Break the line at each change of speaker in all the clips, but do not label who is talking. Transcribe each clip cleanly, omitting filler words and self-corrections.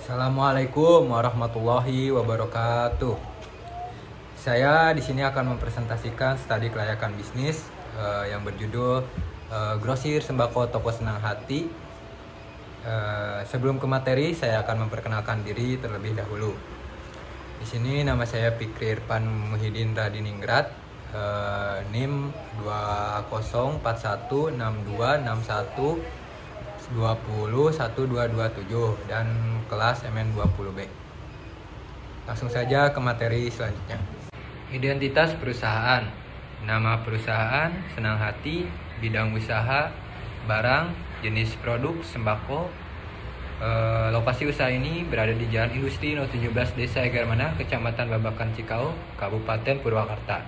Assalamualaikum warahmatullahi wabarakatuh. Saya di sini akan mempresentasikan studi kelayakan bisnis yang berjudul Grosir Sembako Toko Senang Hati. Sebelum ke materi, saya akan memperkenalkan diri terlebih dahulu. Di sini nama saya Fikri Irfan Muhyiddin Radiningrat, NIM 20416261201227 dan kelas MN20B. Langsung saja ke materi selanjutnya. Identitas perusahaan. Nama perusahaan Senang Hati, bidang usaha, barang, jenis produk, sembako. Lokasi usaha ini berada di Jalan Industri No 17 Desa Egarmana, Kecamatan Babakan Cikau, Kabupaten Purwakarta.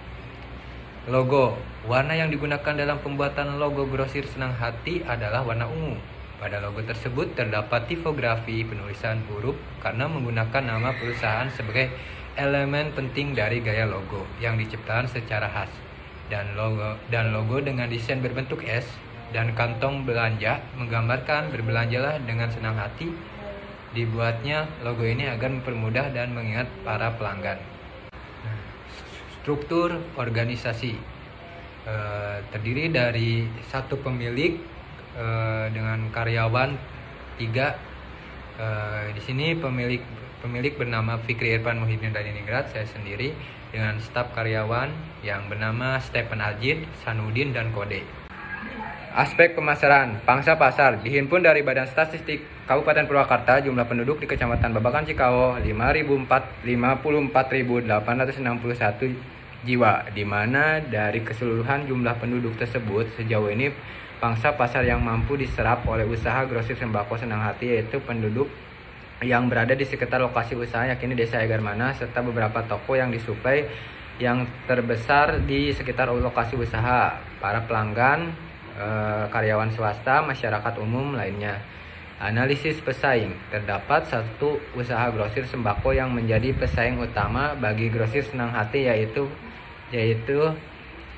Logo. Warna yang digunakan dalam pembuatan logo Grosir Senang Hati adalah warna ungu. Pada logo tersebut terdapat tipografi penulisan huruf karena menggunakan nama perusahaan sebagai elemen penting dari gaya logo yang diciptakan secara khas. Dan logo dengan desain berbentuk S dan kantong belanja menggambarkan berbelanjalah dengan senang hati. Dibuatnya logo ini agar mempermudah dan mengingat para pelanggan. Struktur organisasi terdiri dari satu pemilik dengan karyawan 3. Di sini pemilik bernama Fikri Irfan Muhyiddin Radiningrat, saya sendiri, dengan staf karyawan yang bernama Stephen Ajid, Sanudin, dan Kode. Aspek pemasaran. Pangsa pasar dihimpun dari Badan Statistik Kabupaten Purwakarta. Jumlah penduduk di Kecamatan Babakan Cikau 54.861 jiwa, di mana dari keseluruhan jumlah penduduk tersebut sejauh ini pangsa pasar yang mampu diserap oleh usaha grosir sembako Senang Hati yaitu penduduk yang berada di sekitar lokasi usaha, yakni Desa Egarmana, serta beberapa toko yang disuplai yang terbesar di sekitar lokasi usaha, para pelanggan, karyawan swasta, masyarakat umum lainnya. Analisis pesaing. Terdapat satu usaha grosir sembako yang menjadi pesaing utama bagi grosir Senang Hati yaitu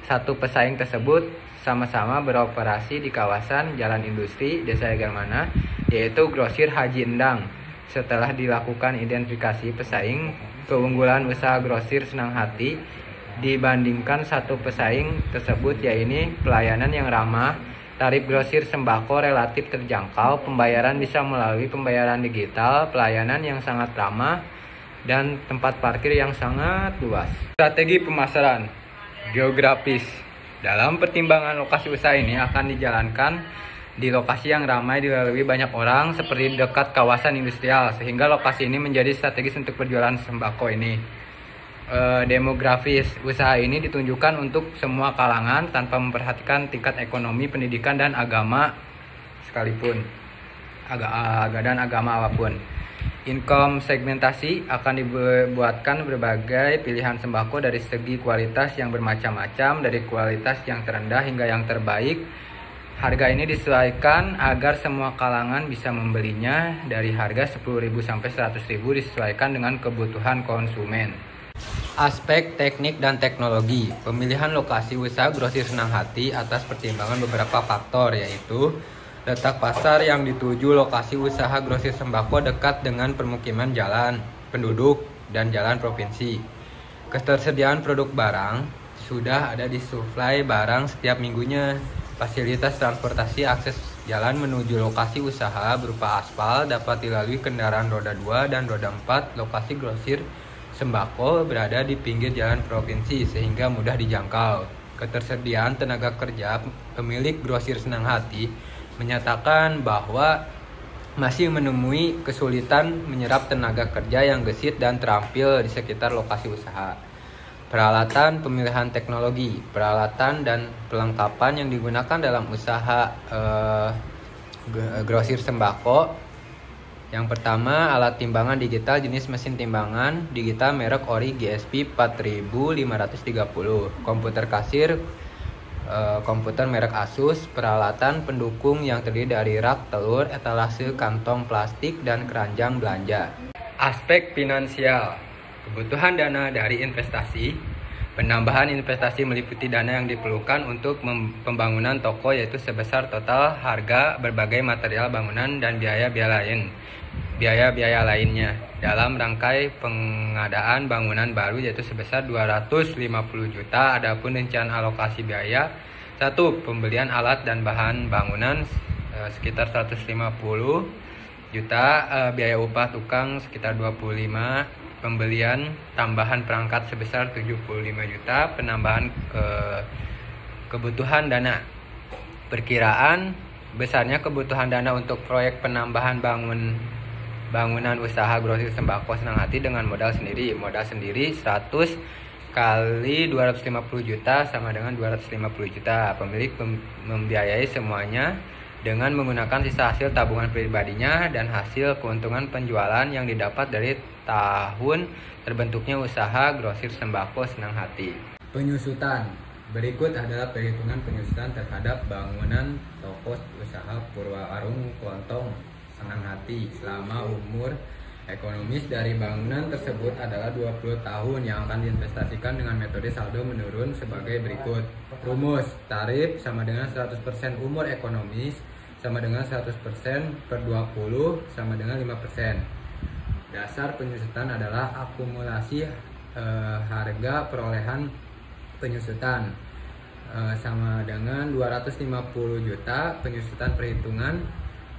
satu pesaing tersebut sama-sama beroperasi di kawasan Jalan Industri Desa Egarmana, yaitu Grosir Haji Endang. Setelah dilakukan identifikasi pesaing, keunggulan usaha grosir Senang Hati dibandingkan satu pesaing tersebut yaitu pelayanan yang ramah, tarif grosir sembako relatif terjangkau, pembayaran bisa melalui pembayaran digital, pelayanan yang sangat ramah, dan tempat parkir yang sangat luas. Strategi pemasaran. Geografis. Dalam pertimbangan lokasi usaha ini akan dijalankan di lokasi yang ramai dilalui banyak orang seperti dekat kawasan industrial, sehingga lokasi ini menjadi strategis untuk berjualan sembako ini. Demografis. Usaha ini ditunjukkan untuk semua kalangan tanpa memperhatikan tingkat ekonomi, pendidikan, dan agama sekalipun. Agama apapun. Income segmentasi. Akan dibuatkan berbagai pilihan sembako dari segi kualitas yang bermacam-macam, dari kualitas yang terendah hingga yang terbaik. Harga ini disesuaikan agar semua kalangan bisa membelinya, dari harga 10.000 sampai 100.000 disesuaikan dengan kebutuhan konsumen. Aspek teknik dan teknologi. Pemilihan lokasi usaha grosir Senang Hati atas pertimbangan beberapa faktor, yaitu letak pasar yang dituju. Lokasi usaha grosir sembako dekat dengan permukiman, jalan, penduduk, dan jalan provinsi. Ketersediaan produk barang. Sudah ada disuplai barang setiap minggunya. Fasilitas transportasi, akses jalan menuju lokasi usaha berupa aspal dapat dilalui kendaraan roda 2 dan roda 4. Lokasi grosir sembako berada di pinggir jalan provinsi sehingga mudah dijangkau. Ketersediaan tenaga kerja. Pemilik grosir Senang Hati menyatakan bahwa masih menemui kesulitan menyerap tenaga kerja yang gesit dan terampil di sekitar lokasi usaha. Peralatan, pemilihan teknologi. Peralatan dan perlengkapan yang digunakan dalam usaha grosir sembako. Yang pertama, alat timbangan digital jenis mesin timbangan digital merek Ori GSP 4530, komputer kasir, komputer merek Asus, peralatan pendukung yang terdiri dari rak telur, etalase, kantong plastik, dan keranjang belanja. Aspek finansial. Kebutuhan dana dari investasi. Penambahan investasi meliputi dana yang diperlukan untuk pembangunan toko, yaitu sebesar total harga berbagai material bangunan dan biaya-biaya lain. biaya-biaya lainnya dalam rangkai pengadaan bangunan baru yaitu sebesar 250 juta. Adapun rencana alokasi biaya: 1. Pembelian alat dan bahan bangunan sekitar 150 juta, biaya upah tukang sekitar 25, pembelian tambahan perangkat sebesar 75 juta, penambahan kebutuhan dana. Perkiraan besarnya kebutuhan dana untuk proyek penambahan bangunan usaha grosir sembako Senang Hati dengan modal sendiri. Modal sendiri 100 kali 250 juta sama dengan 250 juta. Pemilik membiayai semuanya dengan menggunakan sisa hasil tabungan pribadinya dan hasil keuntungan penjualan yang didapat dari tahun terbentuknya usaha grosir sembako Senang Hati. Penyusutan. Berikut adalah perhitungan penyusutan terhadap bangunan toko usaha Purwawarung Klontong Senang Hati selama umur ekonomis dari bangunan tersebut adalah 20 tahun yang akan diinvestasikan dengan metode saldo menurun sebagai berikut. Rumus: tarif sama dengan 100% umur ekonomis sama dengan 100% per 20 sama dengan 5%. Dasar penyusutan adalah akumulasi harga perolehan penyusutan sama dengan 250 juta. Penyusutan perhitungan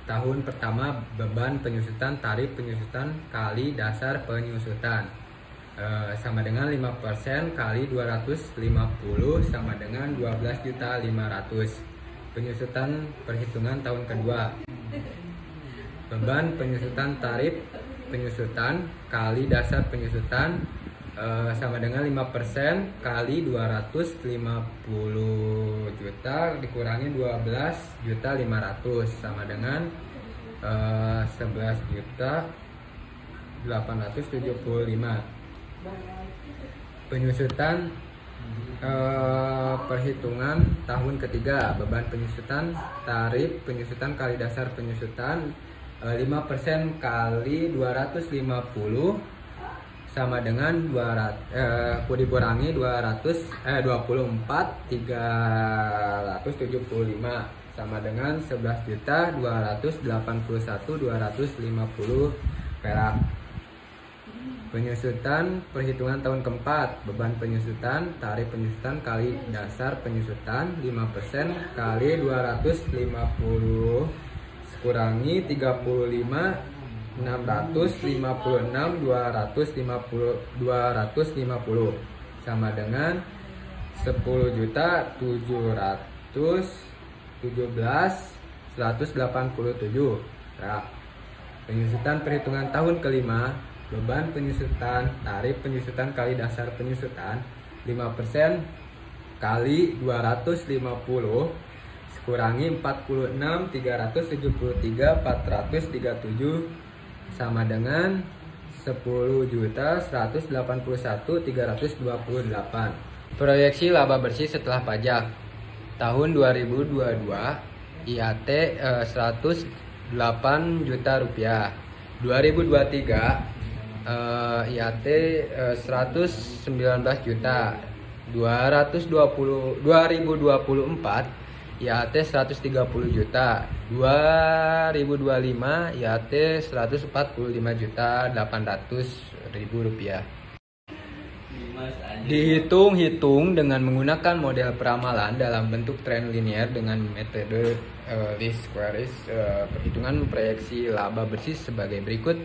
tahun pertama beban penyusutan tarif penyusutan kali dasar penyusutan sama dengan 5% kali 250 sama dengan 12.500. Penyusutan perhitungan tahun kedua, beban penyusutan tarif penyusutan kali dasar penyusutan sama dengan 5% kali 250 juta dikurangi 12.500 sama dengan 11.875. Penyusutan perhitungan tahun ketiga, beban penyusutan tarif penyusutan kali dasar penyusutan 5% kali 250 sama dengan 24.375 sama dengan 11.281.250 perak. Penyusutan perhitungan tahun keempat, beban penyusutan tarif penyusutan kali dasar penyusutan 5% kali 250 kurangi 35 656 250 sama dengan 10.717.187. Penyusutan perhitungan tahun kelima, beban penyusutan tarif penyusutan kali dasar penyusutan 5% kali 250 kurangi 46.373.437 sama dengan 10.181.328. Proyeksi laba bersih setelah pajak tahun 2022 IAT 108 juta rupiah, 2023 IAT 119 juta, 2024 IAT 130 juta, 2025 IAT 145 juta 800.000 rupiah. Dihitung-hitung dengan menggunakan model peramalan dalam bentuk tren linear dengan metode least squares. Perhitungan proyeksi laba bersih sebagai berikut.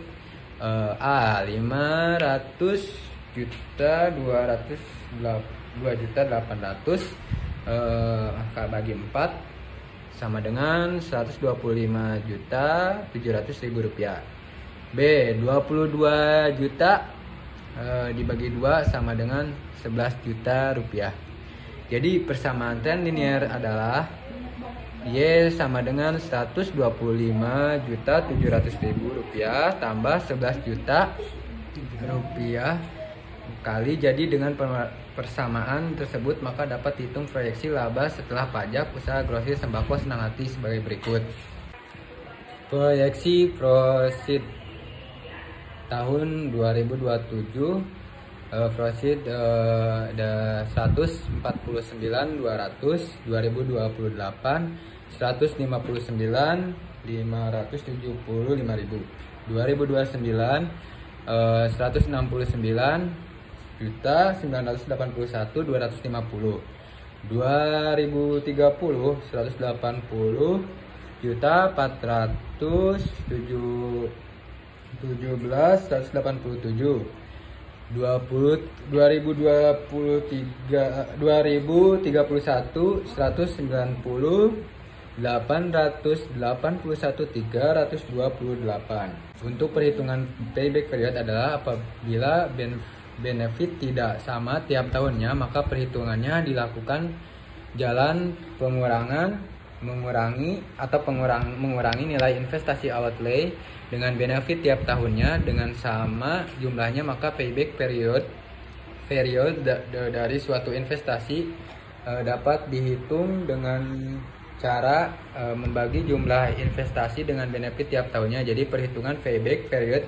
A 500 juta 202.800 bagi 4 sama dengan 125.700.000 rupiah. B 22 juta dibagi 2 sama dengan 11 juta rupiah. Jadi persamaan tren linear adalah Y sama dengan 125.700.000 rupiah tambah 11 juta rupiah kali. Jadi dengan persamaan tersebut maka dapat dihitung proyeksi laba setelah pajak usaha grosir sembako Senang Hati sebagai berikut. Proyeksi profit tahun 2027 profit 149.200, 2028 159.575.000. 2029 169.981.250. 2030 180.417.187. 2031 190.881.328. Untuk perhitungan payback period adalah apabila benefit tidak sama tiap tahunnya, maka perhitungannya dilakukan jalan mengurangi nilai investasi outlay dengan benefit tiap tahunnya dengan sama jumlahnya, maka payback period dari suatu investasi dapat dihitung dengan cara membagi jumlah investasi dengan benefit tiap tahunnya. Jadi perhitungan payback period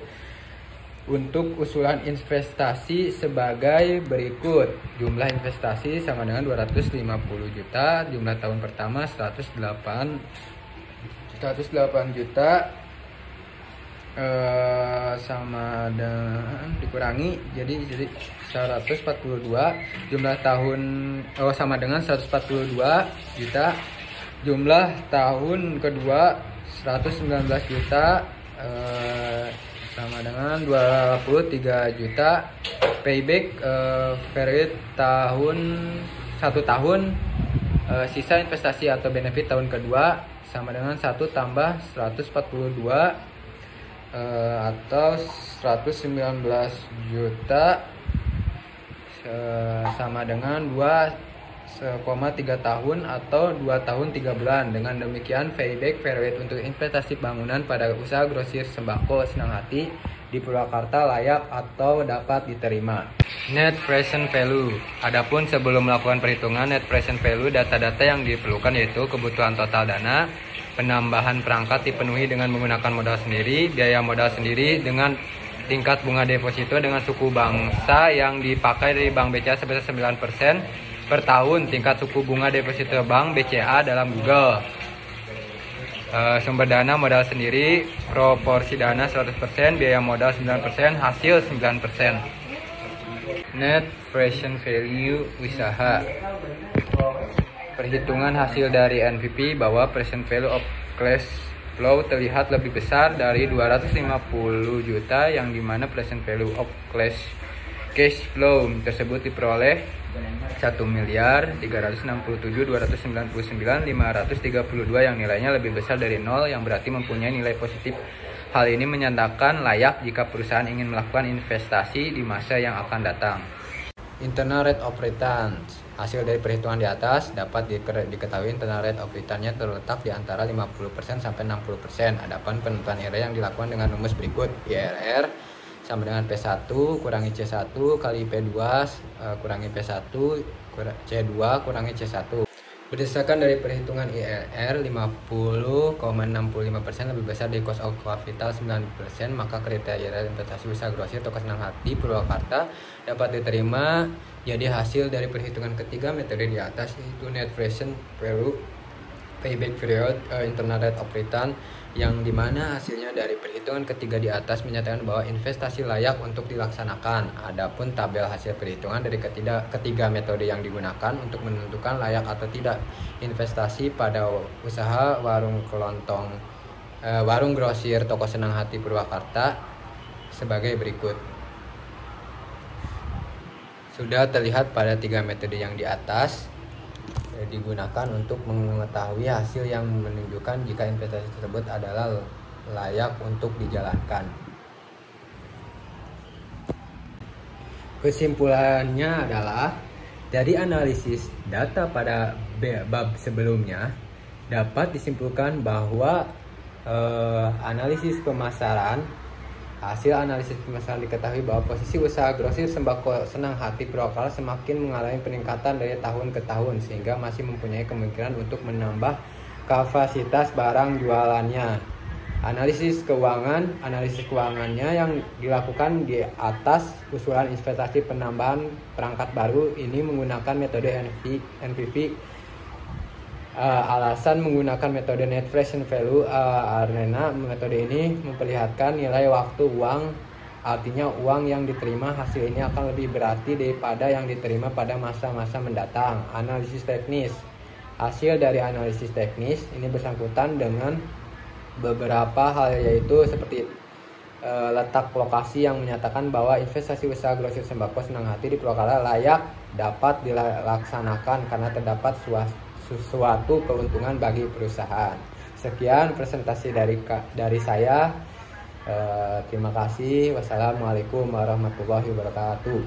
untuk usulan investasi sebagai berikut. Jumlah investasi sama dengan 250 juta, jumlah tahun pertama 108 juta, sama dengan dikurangi jadi 142, jumlah tahun sama dengan 142 juta, jumlah tahun kedua 119 juta, sama dengan 23 juta. Payback period tahun 1 tahun, sisa investasi atau benefit tahun kedua sama dengan 1 tambah 142 atau 119 juta, sama dengan 2,3 tahun atau 2 tahun 3 bulan. Dengan demikian payback period untuk investasi bangunan pada usaha grosir sembako Senang Hati di Purwakarta layak atau dapat diterima. Net present value. Adapun sebelum melakukan perhitungan net present value, data-data yang diperlukan yaitu kebutuhan total dana, penambahan perangkat dipenuhi dengan menggunakan modal sendiri, biaya modal sendiri dengan tingkat bunga deposito dengan suku bangsa yang dipakai dari Bank BCA sebesar 9% per tahun, tingkat suku bunga deposito Bank BCA dalam Google. Sumber dana modal sendiri, proporsi dana 100%, biaya modal 9%, hasil 9%. Net present value usaha. Perhitungan hasil dari NPV bahwa present value of cash flow terlihat lebih besar dari 250 juta, yang dimana present value of cash flow tersebut diperoleh 1.367.299.532 yang nilainya lebih besar dari 0, yang berarti mempunyai nilai positif. Hal ini menyatakan layak jika perusahaan ingin melakukan investasi di masa yang akan datang. Internal rate of return. Hasil dari perhitungan di atas dapat diketahui internal rate of return-nya terletak di antara 50% sampai 60%. Adapun penentuan IRR yang dilakukan dengan rumus berikut. IRR sama dengan P1 kurangi C1 kali P2 kurangi P1 C2 kurangi C1. Berdasarkan dari perhitungan IRR 50,65% lebih besar dari cost of capital 9%, maka kriteria investasi usaha grosir toko Senang Hati Purwakarta dapat diterima. Jadi hasil dari perhitungan ketiga metode di atas yaitu net present value, payback period, internal rate of return, yang dimana hasilnya dari perhitungan ketiga di atas menyatakan bahwa investasi layak untuk dilaksanakan. Adapun tabel hasil perhitungan dari ketiga metode yang digunakan untuk menentukan layak atau tidak investasi pada usaha warung kelontong, warung grosir toko Senang Hati Purwakarta sebagai berikut. Sudah terlihat pada tiga metode yang di atas digunakan untuk mengetahui hasil yang menunjukkan jika investasi tersebut adalah layak untuk dijalankan. Kesimpulannya adalah dari analisis data pada bab sebelumnya dapat disimpulkan bahwa hasil analisis pemasaran diketahui bahwa posisi usaha grosir sembako Senang Hati Purwakarta semakin mengalami peningkatan dari tahun ke tahun, sehingga masih mempunyai kemungkinan untuk menambah kapasitas barang jualannya. Analisis keuangannya yang dilakukan di atas usulan investasi penambahan perangkat baru ini menggunakan metode NPV Alasan menggunakan metode net present value karena metode ini memperlihatkan nilai waktu uang, artinya uang yang diterima hasil ini akan lebih berarti daripada yang diterima pada masa-masa mendatang. Analisis teknis. Hasil dari analisis teknis ini bersangkutan dengan beberapa hal, yaitu seperti letak lokasi yang menyatakan bahwa investasi usaha grosir sembako Senang Hati di Purwakarta layak dapat dilaksanakan karena terdapat suatu keuntungan bagi perusahaan. Sekian presentasi dari saya. Terima kasih. Wassalamualaikum warahmatullahi wabarakatuh.